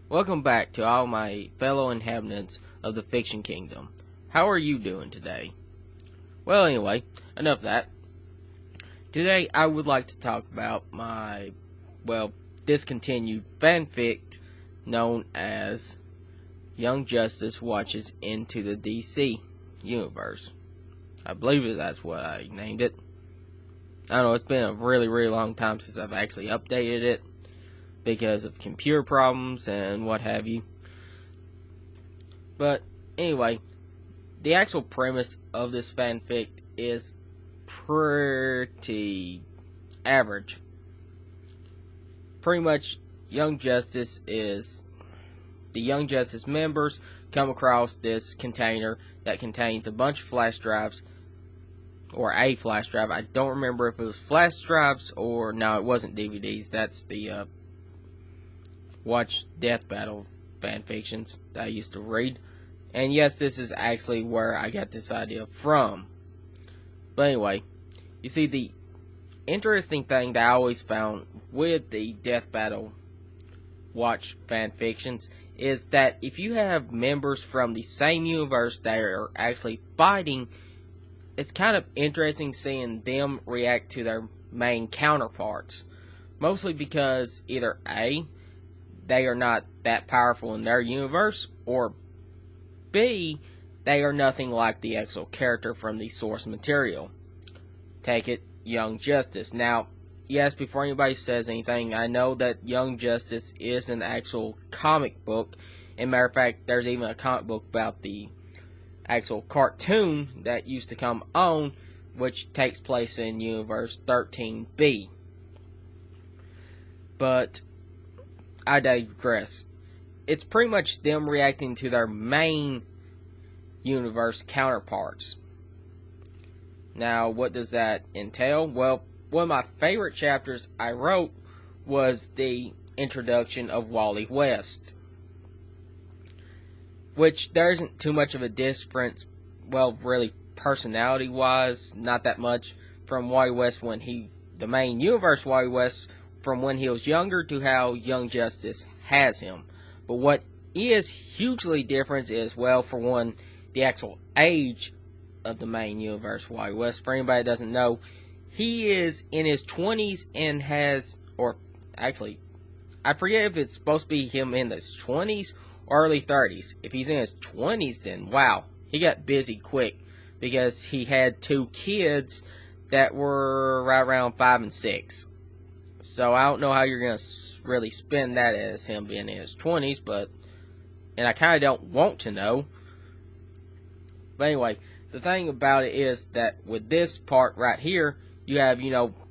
Welcome back to all my fellow inhabitants of the fiction kingdom. How are you doing today? Well, anyway, enough of that. Today I would like to talk about my, discontinued fanfic known as Young Justice Watches into the DC Universe. I believe that's what I named it. I don't know, it's been a really long time since I've actually updated it because of computer problems and what have you. But anyway, the actual premise of this fanfic is pretty average. Pretty much, Young Justice is the Young Justice members come across this container that contains a bunch of flash drives, or a flash drive. I don't remember if it was flash drives or no, it wasn't DVDs. That's the Watch Death Battle fanfictions that I used to read. And yes, this is actually where I got this idea from. But anyway, you see, the interesting thing that I always found with the Death Battle Watch fanfictions is that if you have members from the same universe that are actually fighting, it's kind of interesting seeing them react to their main counterparts. Mostly because either A, they are not that powerful in their universe, or B, they are nothing like the actual character from the source material. Take it, Young Justice. Now, yes, before anybody says anything, I know that Young Justice is an actual comic book. As a matter of fact, there's even a comic book about the actual cartoon that used to come on, which takes place in Universe 13B. But I digress. It's pretty much them reacting to their main universe counterparts. Now, what does that entail? Well, one of my favorite chapters I wrote was the introduction of Wally West, which there isn't too much of a difference, really personality-wise, not that much, from Wally West the main universe Wally West, from when he was younger to how Young Justice has him. But what is hugely different is, for one, the actual age of the main universe Wally West. For anybody that doesn't know, he is in his 20s and I forget if it's supposed to be him in his 20s or early 30s. If he's in his 20s, then wow, he got busy quick because he had 2 kids that were right around 5 and 6. So I don't know how you're going to really spin that as him being in his 20s, and I kind of don't want to know. But anyway, the thing about it is that with this part right here, you have,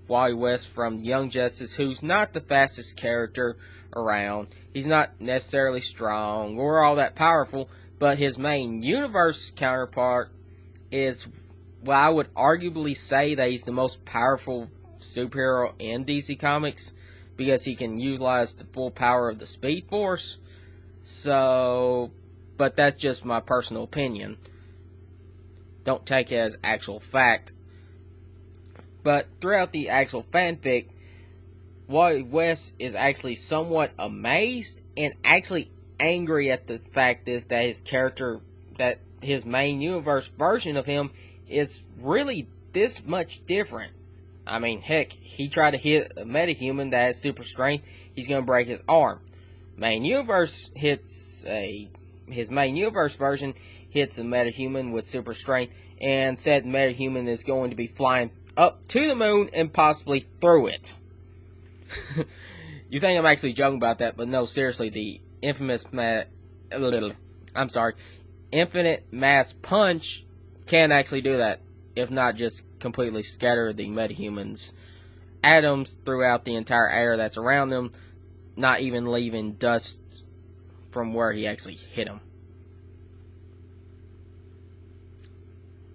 Wally West from Young Justice, who's not the fastest character around. He's not necessarily strong or all that powerful, but his main universe counterpart is, I would arguably say that he's the most powerful superhero in DC Comics because he can utilize the full power of the Speed Force. But that's just my personal opinion. Don't take it as actual fact. But throughout the actual fanfic, Wally West is actually somewhat amazed and actually angry at the fact is that his character, that his main universe version of him is really this much different. I mean, heck, he tried to hit a metahuman that has super strength, he's going to break his arm. His main universe version hits a metahuman with super strength, and said metahuman is going to be flying up to the moon and possibly through it. You think I'm actually joking about that, but no, seriously, the infinite mass punch can actually do that, if not just completely scatter the metahuman's atoms throughout the entire air that's around them, not even leaving dust from where he actually hit him.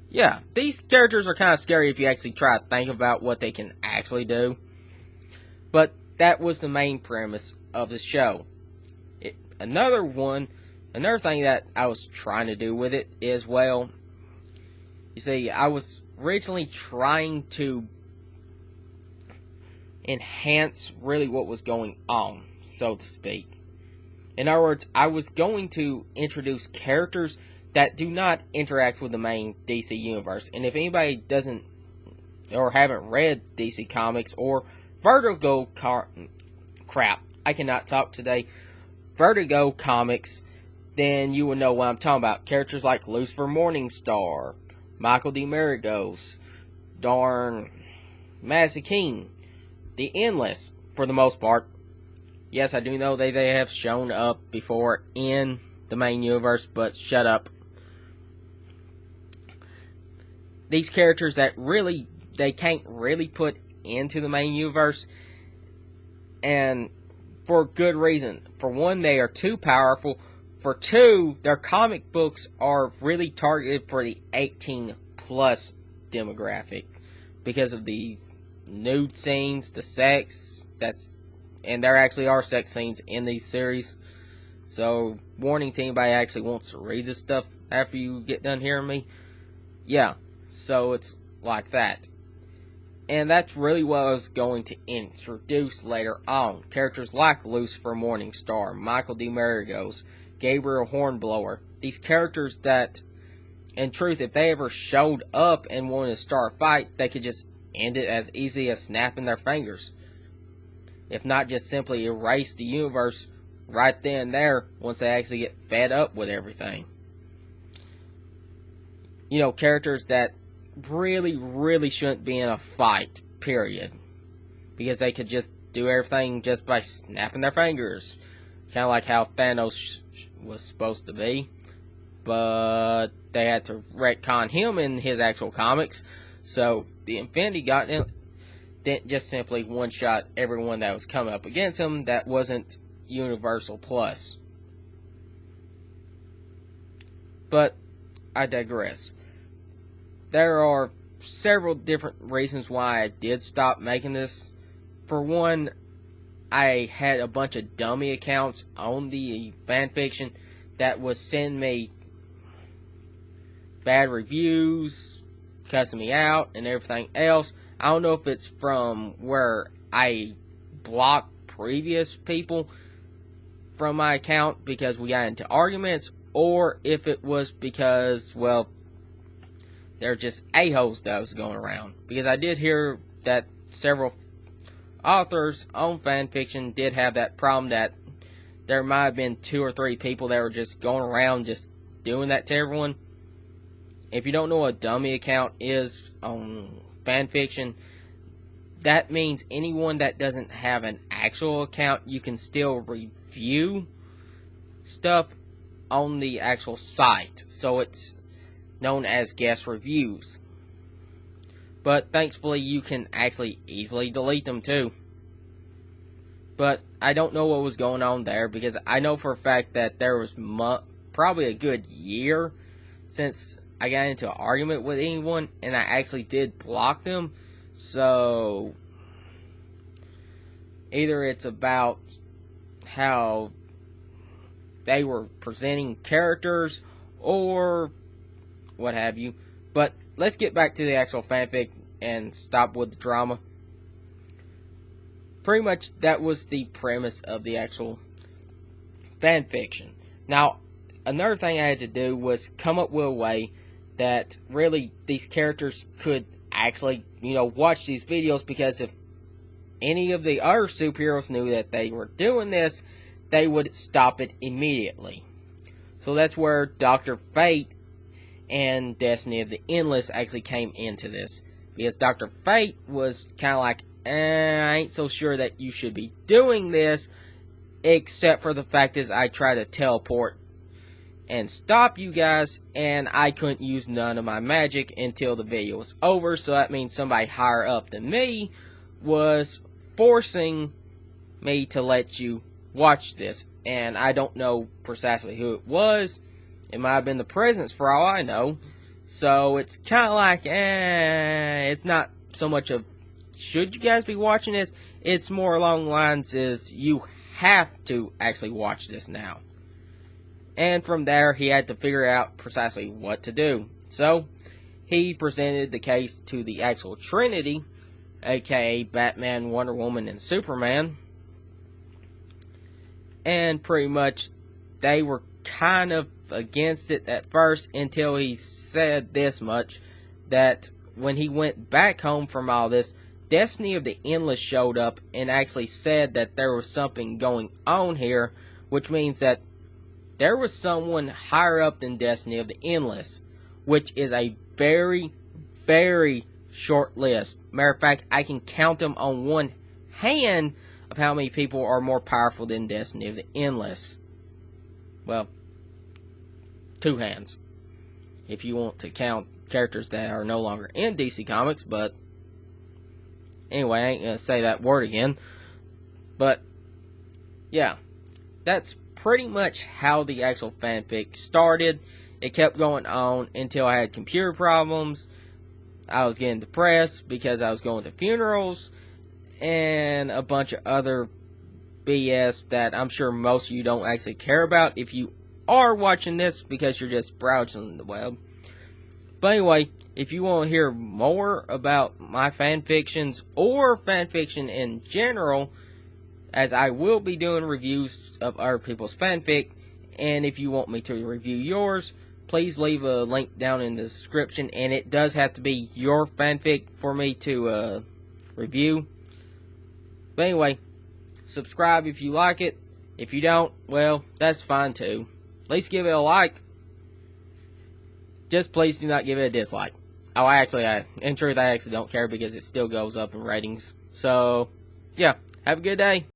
Yeah, these characters are kind of scary if you actually try to think about what they can actually do. But that was the main premise of the show. Another thing that I was trying to do with it is, you see, I was originally trying to enhance really what was going on, so to speak. In other words, I was going to introduce characters that do not interact with the main DC universe. And if anybody doesn't or haven't read DC Comics or Vertigo crap, I cannot talk today. Vertigo Comics, then you will know what I'm talking about. Characters like Lucifer Morningstar, Michael D. Marigos, darn Mazikeen, the Endless, for the most part. Yes, I do know they have shown up before in the main universe, but shut up. These characters that really, they can't really put into the main universe, and for good reason. For one, they are too powerful. For two, their comic books are really targeted for the 18 plus demographic because of the nude scenes, the sex, and there actually are sex scenes in these series. So, warning to anybody who actually wants to read this stuff after you get done hearing me. Yeah, so it's like that. And that's really what I was going to introduce later on. Characters like Lucifer Morningstar, Michael D. Marigos, Gabriel Hornblower. These characters that, in truth, if they ever showed up and wanted to start a fight, they could just end it as easy as snapping their fingers. If not, just simply erase the universe right then and there once they actually get fed up with everything. You know, characters that really shouldn't be in a fight, period. Because they could just do everything just by snapping their fingers. Kind of like how Thanos was supposed to be. But they had to retcon him in his actual comics. So, the Infinity Gauntlet didn't just simply one-shot everyone that was coming up against him. That wasn't Universal Plus. But, I digress. There are several different reasons why I did stop making this. For one, I had a bunch of dummy accounts on the fanfiction that was sending me bad reviews, cussing me out, and everything else. I don't know if it's from where I blocked previous people from my account because we got into arguments, or if it was because, well, they're just a-holes that was going around. Because I did hear that several authors on fanfiction did have that problem, that there might have been 2 or 3 people that were just going around just doing that to everyone. If you don't know what a dummy account is on fanfiction, that means anyone that doesn't have an actual account, you can still review stuff on the actual site. So it's known as guest reviews. But thankfully you can actually easily delete them too. But I don't know what was going on there, because I know for a fact that there was probably a good year since I got into an argument with anyone, and I actually did block them. So either it's about how they were presenting characters or what have you. But let's get back to the actual fanfic and stop with the drama. Pretty much that was the premise of the actual fanfiction. Now, another thing I had to do was come up with a way that really these characters could actually, watch these videos, because if any of the other superheroes knew that they were doing this, they would stop it immediately. So that's where Dr. Fate and Destiny of the Endless actually came into this. Because Dr. Fate was kind of like, I ain't so sure that you should be doing this, except for the fact is I tried to teleport and stop you guys, and I couldn't use none of my magic until the video was over. So that means somebody higher up than me was forcing me to let you watch this. And I don't know precisely who it was. It might have been the presidents for all I know. So it's kind of like, it's not so much of, should you guys be watching this? It's more along the lines is, you have to actually watch this now. And from there, he had to figure out precisely what to do. So, he presented the case to the actual Trinity, aka Batman, Wonder Woman, and Superman. and pretty much they were kind of against it at first until he said this much, that when he went back home from all this, Destiny of the Endless showed up and actually said that there was something going on here, which means that there was someone higher up than Destiny of the Endless, which is a very, very short list. Matter of fact, I can count them on one hand of how many people are more powerful than Destiny of the Endless. Well, two hands, if you want to count characters that are no longer in DC Comics, but anyway, I ain't gonna say that word again. But yeah, that's pretty much how the actual fanfic started. It kept going on until I had computer problems. I was getting depressed because I was going to funerals and a bunch of other BS that I'm sure most of you don't actually care about if you are watching this because you're just browsing the web. But anyway, if you want to hear more about my fanfictions or fanfiction in general, as I will be doing reviews of other people's fanfic, and if you want me to review yours, please leave a link down in the description, and it does have to be your fanfic for me to review. But anyway, subscribe if you like it. If you don't, well, that's fine too. At least give it a like. Just please do not give it a dislike. Oh, in truth, I actually don't care because it still goes up in ratings. So, yeah, have a good day.